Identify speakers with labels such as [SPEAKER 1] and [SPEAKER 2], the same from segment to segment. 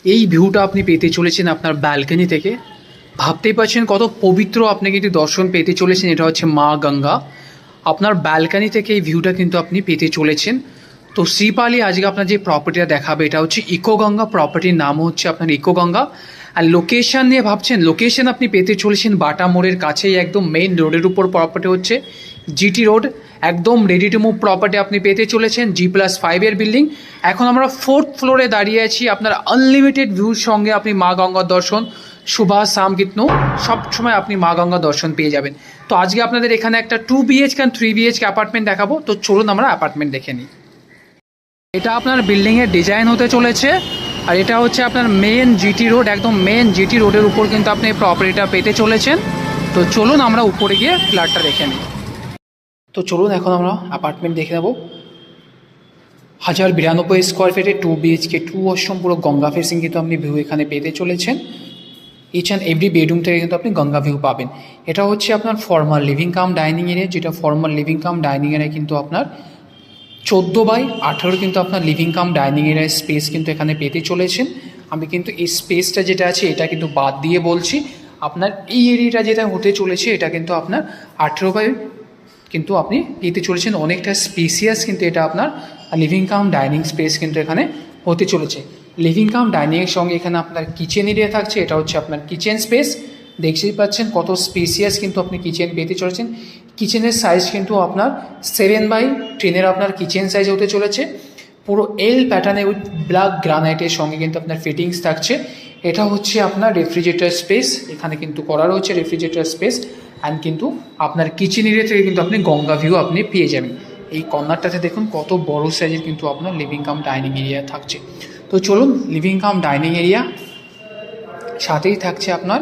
[SPEAKER 1] এই ভিউটা আপনি পেতে চলেছেন আপনার ব্যালকনি থেকে। ভাবতেই পারছেন কত পবিত্র আপনি কিন্তু দর্শন পেতে চলেছেন। এটা হচ্ছে মা গঙ্গা। আপনার ব্যালকনি থেকে এই ভিউটা কিন্তু আপনি পেতে চলেছেন। তো শ্রীপালি আজকে আপনার যে প্রপার্টিটা দেখাবে এটা হচ্ছে ইকো গঙ্গা। প্রপার্টির নাম হচ্ছে আপনার ইকো গঙ্গা। আর লোকেশান নিয়ে ভাবছেন, লোকেশান আপনি পেতে চলেছেন বাটা মোড়ের কাছেই, একদম মেইন রোডের উপর প্রপার্টি হচ্ছে জিটি রোড। একদম রেডি টু মুভ প্রপার্টি আপনি পেতে চলেছেন, G+5 বিল্ডিং। এখন আমরা 4th ফ্লোরে দাঁড়িয়ে আছি। আপনার আনলিমিটেড ভিউর সঙ্গে আপনি মা গঙ্গার দর্শন সুভাষ শাম কিতনো সবসময় আপনি মা গঙ্গা দর্শন পেয়ে যাবেন। তো আজকে আপনাদের এখানে একটা 2 BHK আর 3 BHK অ্যাপার্টমেন্ট দেখাবো। তো চলুন আমরা অ্যাপার্টমেন্ট দেখে নিই। এটা আপনার বিল্ডিংয়ের ডিজাইন হতে চলেছে। আর এটা হচ্ছে আপনার মেন জিটি রোড, একদম মেন জিটি রোডের উপর কিন্তু আপনি প্রপার্টিটা পেতে চলেছেন। তো চলুন আমরা উপরে গিয়ে ফ্ল্যাটটা দেখে নিই। তো চলুন এখন আমরা অ্যাপার্টমেন্ট দেখে নেব। 1092 স্কোয়ার ফিটে 2 BHK 2 ওয়াশরুম, পুরো গঙ্গা ফেসিং কিন্তু আপনি ভিউ এখানে পেতে চলেছেন। ইচ অ্যান্ড এভরি বেডরুম থেকে কিন্তু আপনি গঙ্গা ভিউ পাবেন। এটা হচ্ছে আপনার formal living cum dining area, যেটা formal living cum dining area কিন্তু আপনার 14/18 কিন্তু আপনার লিভিং কাম ডাইনিং এরিয়ার স্পেস কিন্তু এখানে পেতে চলেছেন। আমি কিন্তু এই স্পেসটা যেটা আছে এটা কিন্তু বাদ দিয়ে বলছি। আপনার এই এরিয়াটা যেটা হতে চলেছে এটা কিন্তু আপনার 18 কিন্তু আপনি পেতে চলেছেন। অনেকটা স্পেসিয়াস কিন্তু এটা আপনার লিভিং কাম ডাইনিং স্পেস কিন্তু এখানে হতে চলেছে। লিভিং কাম ডাইনিংয়ের সঙ্গে এখানে আপনার কিচেন এরিয়া থাকছে। এটা হচ্ছে আপনার কিচেন স্পেস। দেখতেই পাচ্ছেন কত স্পেসিয়াস কিন্তু আপনি কিচেন পেতে চলেছেন। কিচেনের সাইজ কিন্তু আপনার 7/10 আপনার কিচেন সাইজ হতে চলেছে। পুরো এল প্যাটার্নে উইথ ব্ল্যাক গ্রানাইটের সঙ্গে কিন্তু আপনার ফিটিংস থাকছে। এটা হচ্ছে আপনার রেফ্রিজারেটর স্পেস, এখানে কিন্তু করা রয়েছে রেফ্রিজারেটর স্পেস। অ্যান্ড কিন্তু আপনার কিচেন এরিয়া থেকে কিন্তু আপনি গঙ্গা ভিউ আপনি পেয়ে যাবেন। এই কর্নারটাতে দেখুন কত বড় সাইজের কিন্তু আপনার লিভিং কাম ডাইনিং এরিয়া থাকছে। তো চলুন লিভিং কাম ডাইনিং এরিয়া সাথেই থাকছে আপনার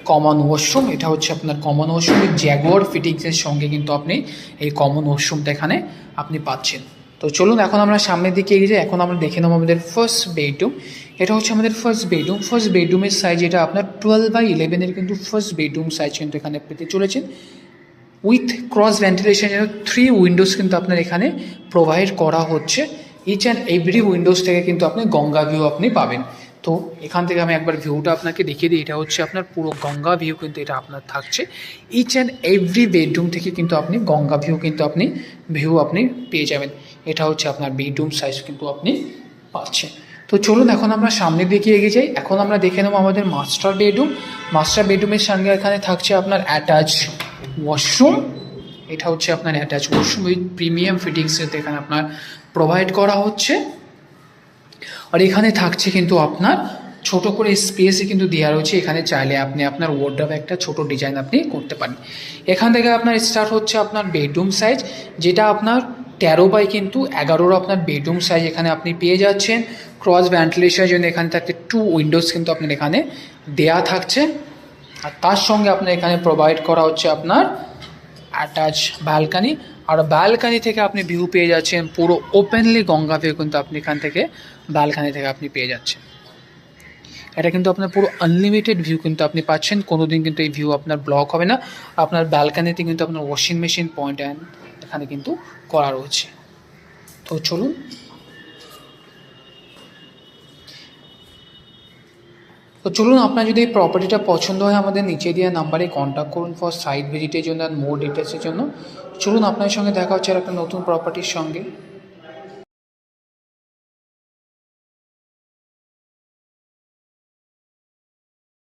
[SPEAKER 1] কমন ওয়াশরুম। এটা হচ্ছে আপনার কমন ওয়াশরুম উইথ জ্যাগুয়ার ফিটিংসের সঙ্গে কিন্তু আপনি এই কমন ওয়াশরুমটা এখানে আপনি পাচ্ছেন। তো চলুন এখন আমরা সামনের দিকে এগিয়ে যাই। এখন আমরা দেখে নেব আমাদের ফার্স্ট বেডরুম। এটা হচ্ছে আমাদের ফার্স্ট বেডরুম। ফার্স্ট বেডরুমের সাইজ এটা আপনার 12/11 কিন্তু ফার্স্ট বেডরুম সাইজ কিন্তু এখানে পেতে চলেছেন। উইথ ক্রস ভেন্টিলেশনের 3 উইন্ডোজ কিন্তু আপনার এখানে প্রোভাইড করা হচ্ছে। ইচ অ্যান্ড এভরি উইন্ডোজ থেকে কিন্তু আপনি গঙ্গা ভিউ আপনি পাবেন। তো এখান থেকে আমি একবার ভিউটা আপনাকে দেখিয়ে দিই। এটা হচ্ছে আপনার পুরো গঙ্গা ভিউ কিন্তু এটা আপনার থাকছে। ইচ অ্যান্ড এভরি বেডরুম থেকে কিন্তু আপনি গঙ্গা ভিউ কিন্তু আপনি পেয়ে যাবেন। এটা হচ্ছে আপনার বেডরুম সাইজ কিন্তু আপনি পাচ্ছেন। তো চলুন এখন আমরা সামনের দিকে এগিয়ে যাই। এখন আমরা দেখে নেবো আমাদের মাস্টার বেডরুম। মাস্টার বেডরুমের সঙ্গে এখানে থাকছে আপনার অ্যাটাচ ওয়াশরুম। এটা হচ্ছে আপনার attach washroom with premium fittings এখানে আপনার প্রোভাইড করা হচ্ছে। আর এখানে থাকছে কিন্তু আপনার ছোট করে স্পেসে কিন্তু দেওয়া রয়েছে। এখানে চাইলে আপনি আপনার ওয়ার্ডরোবে একটা ছোট ডিজাইন আপনি করতে পারেন। এখান থেকে আপনার স্টার্ট হচ্ছে আপনার বেডরুম সাইজ, যেটা আপনার 13/11 আপনার বেডরুম সাইজ এখানে আপনি পেয়ে যাচ্ছেন। ক্রস ভেন্টিলেশনের জন্য এখানে থাকছে 2 উইন্ডোজ কিন্তু আপনার এখানে দেয়া থাকছে। আর তার সঙ্গে আপনার এখানে প্রোভাইড করা হচ্ছে আপনার অ্যাটাচ ব্যালকানি। আর ব্যালকানি থেকে আপনি ভিউ পেয়ে যাচ্ছেন পুরো ওপেনলি গঙ্গা ভিউ কিন্তু আপনি এখান থেকে ব্যালকানি থেকে আপনি পেয়ে যাচ্ছেন। এটা কিন্তু আপনার পুরো আনলিমিটেড ভিউ কিন্তু আপনি পাচ্ছেন। কোনো দিন কিন্তু এই ভিউ আপনার ব্লক হবে না। আপনার ব্যালকানিতে কিন্তু আপনার ওয়াশিং মেশিন পয়েন্ট এখানে কিন্তু করা রয়েছে। তো চলুন আপনার যদি এই প্রপার্টিটা পছন্দ হয় আমাদের নিচে দেওয়া নাম্বারে কন্ট্যাক্ট করুন ফর সাইট ভিজিটের জন্য আর মোর ডিটেলসের জন্য। চলুন আপনার সঙ্গে দেখা হচ্ছে আর একটা নতুন প্রপার্টির সঙ্গে।